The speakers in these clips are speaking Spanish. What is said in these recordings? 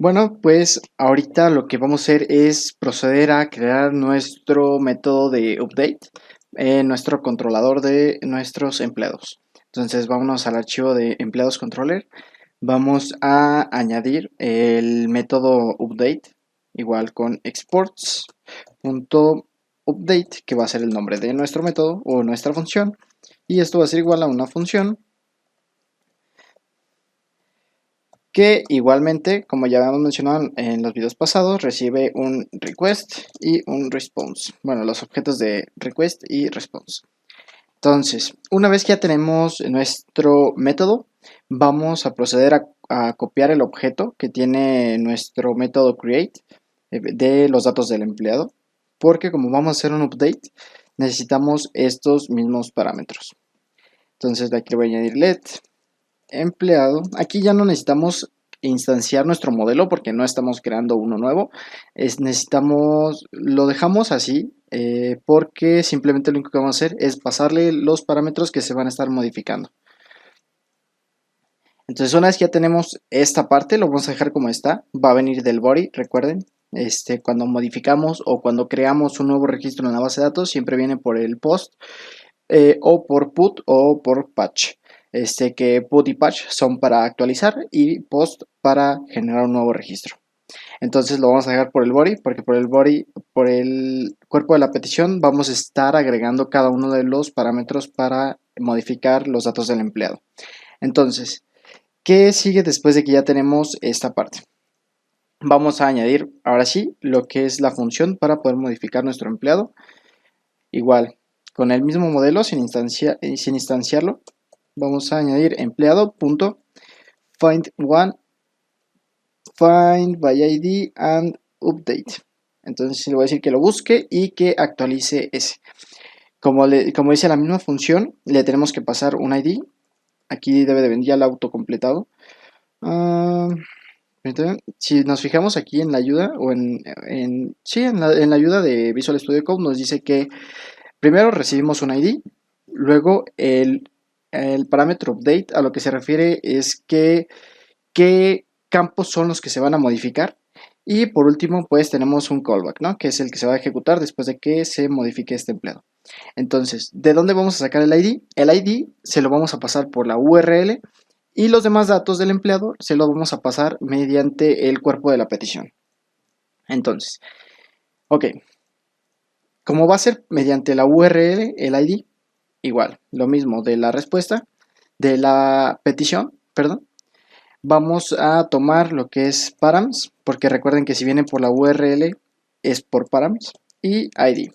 Bueno, pues ahorita lo que vamos a hacer es proceder a crear nuestro método de update, nuestro controlador de nuestros empleados. Entonces vámonos al archivo de empleados controller. Vamos a añadir el método update, igual con exports.update, que va a ser el nombre de nuestro método o nuestra función. Y esto va a ser igual a una función que igualmente, como ya habíamos mencionado en los videos pasados, recibe un request y un response. Bueno, los objetos de request y response. Entonces, una vez que ya tenemos nuestro método, vamos a proceder a copiar el objeto que tiene nuestro método create de los datos del empleado, porque como vamos a hacer un update, necesitamos estos mismos parámetros. Entonces, de aquí le voy a añadir let empleado. Aquí ya no necesitamos instanciar nuestro modelo porque no estamos creando uno nuevo. Lo dejamos así porque simplemente lo único que vamos a hacer es pasarle los parámetros que se van a estar modificando. Entonces una vez que ya tenemos esta parte, lo vamos a dejar como está. Va a venir del body, recuerden. Cuando modificamos o cuando creamos un nuevo registro en la base de datos, siempre viene por el post o por put o por patch. Que put y patch son para actualizar y post para generar un nuevo registro. Entonces lo vamos a dejar por el body, porque por el body, por el cuerpo de la petición, vamos a estar agregando cada uno de los parámetros para modificar los datos del empleado. Entonces, ¿qué sigue después de que ya tenemos esta parte? Vamos a añadir ahora sí lo que es la función para poder modificar nuestro empleado. Igual, con el mismo modelo sin instanciarlo, vamos a añadir find by ID and update. Entonces le voy a decir que lo busque y que actualice ese. Como dice la misma función, le tenemos que pasar un ID. Aquí debe de venir ya el autocompletado. Si nos fijamos aquí en la ayuda o en la ayuda de Visual Studio Code, nos dice que primero recibimos un ID, luego el parámetro update a lo que se refiere es que qué campos son los que se van a modificar. Y por último, pues tenemos un callback, ¿no? Que es el que se va a ejecutar después de que se modifique este empleado. Entonces, ¿de dónde vamos a sacar el ID? El ID se lo vamos a pasar por la URL y los demás datos del empleado se los vamos a pasar mediante el cuerpo de la petición. Entonces, ok, como va a ser mediante la URL, el ID, igual, lo mismo de la respuesta, de la petición, perdón, vamos a tomar lo que es params, porque recuerden que si viene por la URL es por params y ID.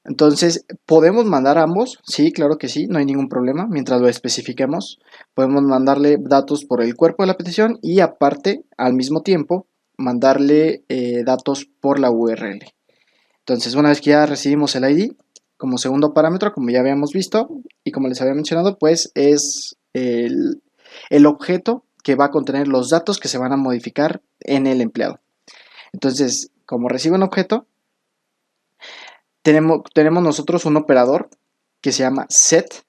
Entonces, ¿podemos mandar ambos? Sí, claro que sí, no hay ningún problema. Mientras lo especifiquemos, podemos mandarle datos por el cuerpo de la petición y aparte, al mismo tiempo, mandarle datos por la URL. Entonces, una vez que ya recibimos el ID, como segundo parámetro, como ya habíamos visto y como les había mencionado, pues es el objeto que va a contener los datos que se van a modificar en el empleado. Entonces, como recibe un objeto, tenemos nosotros un operador que se llama set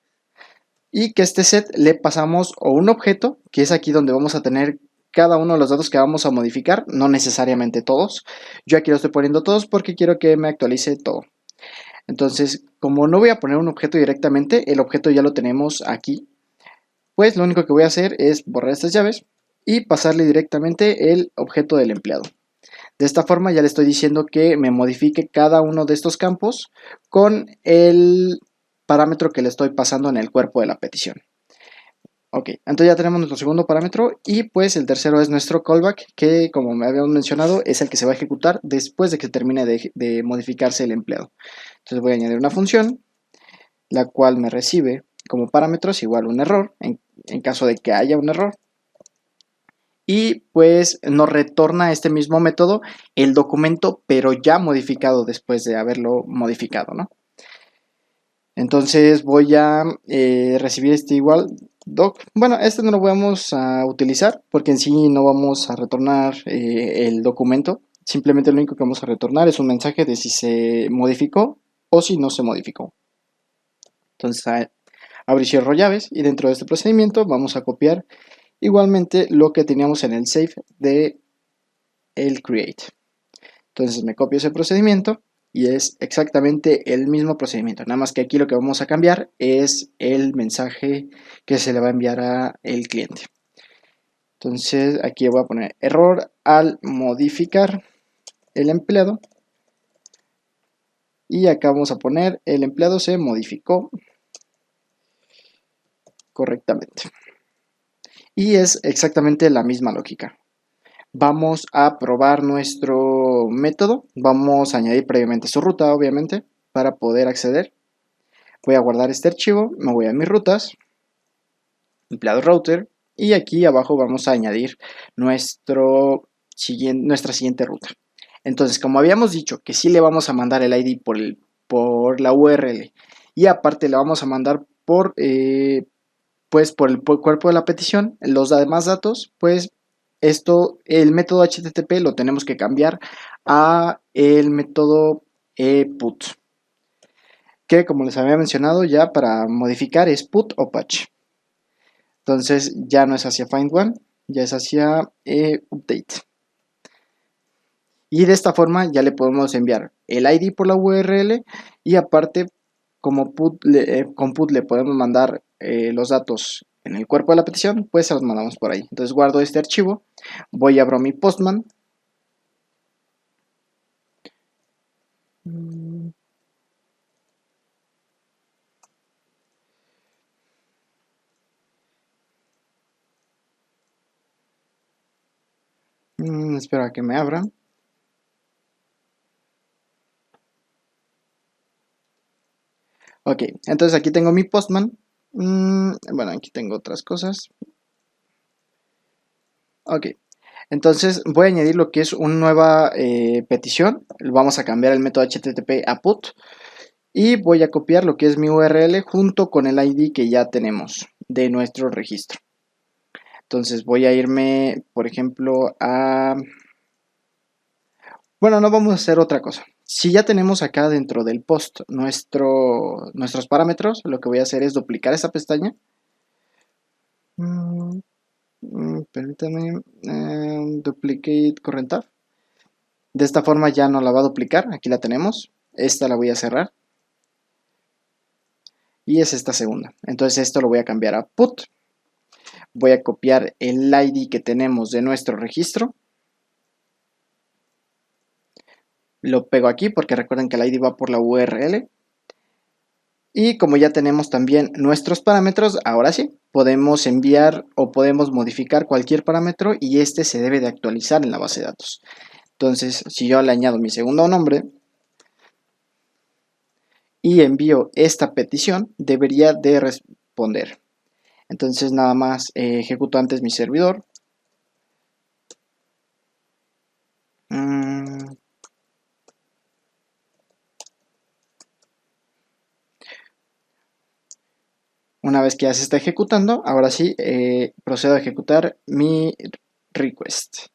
y que este set le pasamos o un objeto, que es aquí donde vamos a tener cada uno de los datos que vamos a modificar, no necesariamente todos. Yo aquí lo estoy poniendo todos porque quiero que me actualice todo. Entonces, como no voy a poner un objeto directamente, el objeto ya lo tenemos aquí, pues lo único que voy a hacer es borrar estas llaves y pasarle directamente el objeto del empleado. De esta forma ya le estoy diciendo que me modifique cada uno de estos campos con el parámetro que le estoy pasando en el cuerpo de la petición. Ok, entonces ya tenemos nuestro segundo parámetro y pues el tercero es nuestro callback, que como me habíamos mencionado es el que se va a ejecutar después de que termine de modificarse el empleado. Entonces voy a añadir una función, la cual me recibe como parámetros igual un error, en caso de que haya un error. Y pues nos retorna este mismo método el documento, pero ya modificado después de haberlo modificado, ¿no? Entonces voy a recibir este igual doc. Bueno, este no lo vamos a utilizar porque en sí no vamos a retornar el documento. Simplemente lo único que vamos a retornar es un mensaje de si se modificó o si no se modificó. Entonces abro y cierro llaves y dentro de este procedimiento vamos a copiar igualmente lo que teníamos en el save de el create. Entonces me copio ese procedimiento y es exactamente el mismo procedimiento, nada más que aquí lo que vamos a cambiar es el mensaje que se le va a enviar a el cliente. Entonces aquí voy a poner error al modificar el empleado y acá vamos a poner el empleado se modificó correctamente. Y es exactamente la misma lógica. Vamos a probar nuestro método. Vamos a añadir previamente su ruta, obviamente, para poder acceder. Voy a guardar este archivo, me voy a mis rutas, empleado router, y aquí abajo vamos a añadir nuestra siguiente ruta. Entonces, como habíamos dicho que sí le vamos a mandar el ID por la URL y aparte le vamos a mandar por el cuerpo de la petición, los demás datos, pues el método HTTP lo tenemos que cambiar a el método put, que como les había mencionado ya para modificar es put o patch. Entonces ya no es hacia find one, ya es hacia update. Y de esta forma ya le podemos enviar el ID por la URL y aparte como con put le podemos mandar los datos en el cuerpo de la petición, pues se los mandamos por ahí. Entonces guardo este archivo, voy a abrir mi Postman. Espero a que me abra. Ok, entonces aquí tengo mi Postman. Bueno, aquí tengo otras cosas. Ok, entonces voy a añadir lo que es una nueva petición. Vamos a cambiar el método HTTP a put. Y voy a copiar lo que es mi URL junto con el ID que ya tenemos de nuestro registro. Entonces voy a irme, por ejemplo, a... Bueno, no vamos a hacer otra cosa. Si ya tenemos acá dentro del post nuestros parámetros, lo que voy a hacer es duplicar esa pestaña. Permítanme, duplicate current tab. De esta forma ya no la va a duplicar, aquí la tenemos. Esta la voy a cerrar. Y es esta segunda. Entonces esto lo voy a cambiar a put. Voy a copiar el ID que tenemos de nuestro registro. Lo pego aquí porque recuerden que el ID va por la URL. Y como ya tenemos también nuestros parámetros, ahora sí, podemos enviar o podemos modificar cualquier parámetro y este se debe de actualizar en la base de datos. Entonces, si yo le añado mi segundo nombre y envío esta petición, debería de responder. Entonces nada más ejecuto antes mi servidor. Una vez que ya se está ejecutando, ahora sí procedo a ejecutar mi request.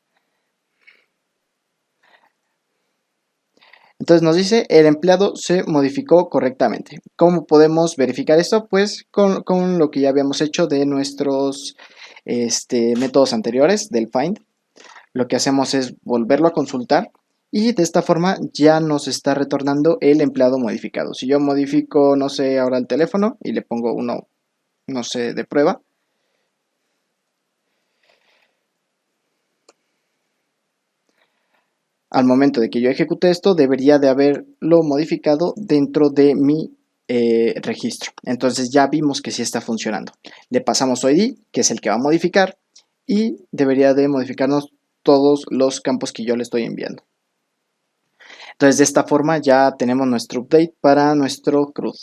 Entonces nos dice el empleado se modificó correctamente. ¿Cómo podemos verificar esto? Pues con lo que ya habíamos hecho de nuestros métodos anteriores del find. Lo que hacemos es volverlo a consultar y de esta forma ya nos está retornando el empleado modificado. Si yo modifico, no sé, ahora el teléfono y le pongo uno, no sé, de prueba. Al momento de que yo ejecute esto, debería de haberlo modificado dentro de mi registro. Entonces ya vimos que sí está funcionando. Le pasamos su ID, que es el que va a modificar, y debería de modificarnos todos los campos que yo le estoy enviando. Entonces de esta forma ya tenemos nuestro update para nuestro CRUD.